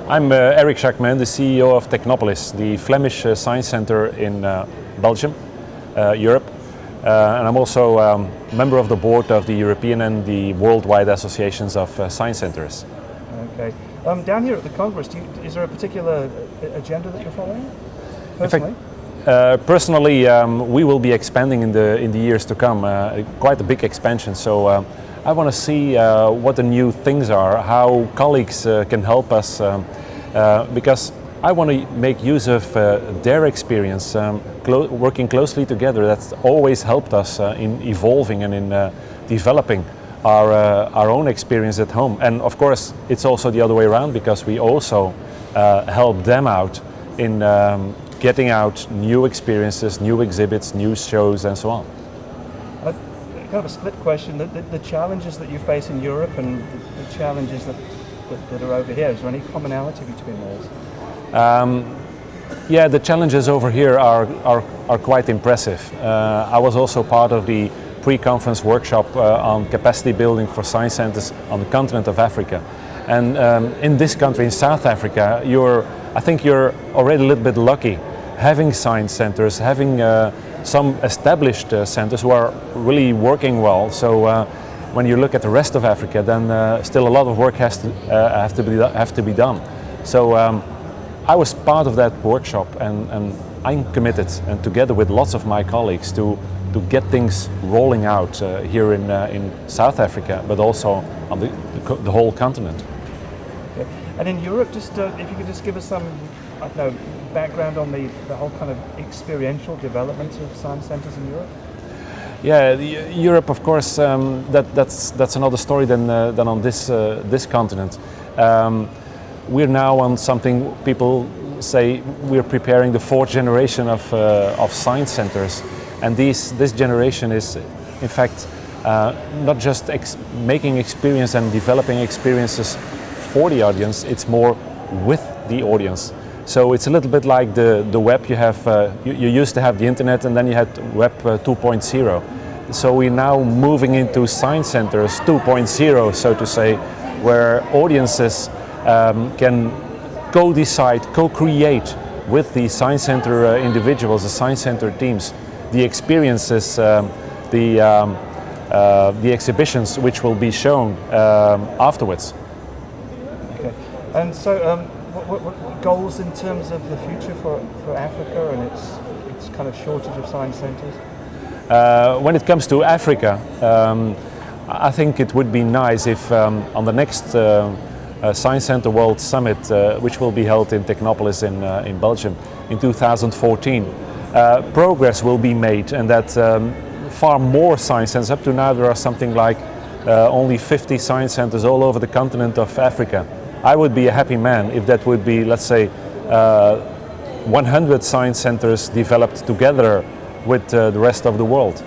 I'm Erik Jacquemyn, the CEO of Technopolis, the Flemish science center in Belgium, Europe. And I'm also a member of the board of the European and the worldwide associations of science centers. Okay. Down here at the Congress, is there a particular agenda that you're following, personally? In fact, personally, we will be expanding in the years to come, quite a big expansion. So I want to see what the new things are, how colleagues can help us, because I want to make use of their experience, working closely together. That's always helped us in evolving and in developing our own experience at home. And of course, it's also the other way around, because we also help them out in getting out new experiences, new exhibits, new shows, and so on. Kind of a split question, the challenges that you face in Europe and the challenges that are over here, is there any commonality between those? Yeah, the challenges over here are quite impressive. I was also part of the pre-conference workshop on capacity building for science centers on the continent of Africa. And in this country, in South Africa, I think you're already a little bit lucky having science centers, having some established centers who are really working well. So when you look at the rest of Africa, then still a lot of work has to be done. So I was part of that workshop, and I'm committed, and together with lots of my colleagues, to get things rolling out here in South Africa, but also on the whole continent. Okay. And in Europe, just if you could just give us some, I don't know, background on the whole kind of experiential development of science centers in Europe? Yeah, Europe, of course, that's another story than on this continent. We're now on something people say we're preparing the fourth generation of science centers, and this generation is, in fact, not just making experience and developing experiences for the audience. It's more with the audience. So it's a little bit like the web. You have you used to have the internet, and then you had Web 2.0. So we're now moving into science centers 2.0, so to say, where audiences can co-decide, co-create with the science center individuals, the science center teams, the experiences, the exhibitions which will be shown afterwards. Okay, and so what goals in terms of the future for Africa and its kind of shortage of science centers? When it comes to Africa, I think it would be nice if on the next Science Center World Summit, which will be held in Technopolis in Belgium in 2014, progress will be made, and that far more science centers. Up to now there are something like only 50 science centers all over the continent of Africa. I would be a happy man if that would be, let's say, 100 science centers developed together with the rest of the world.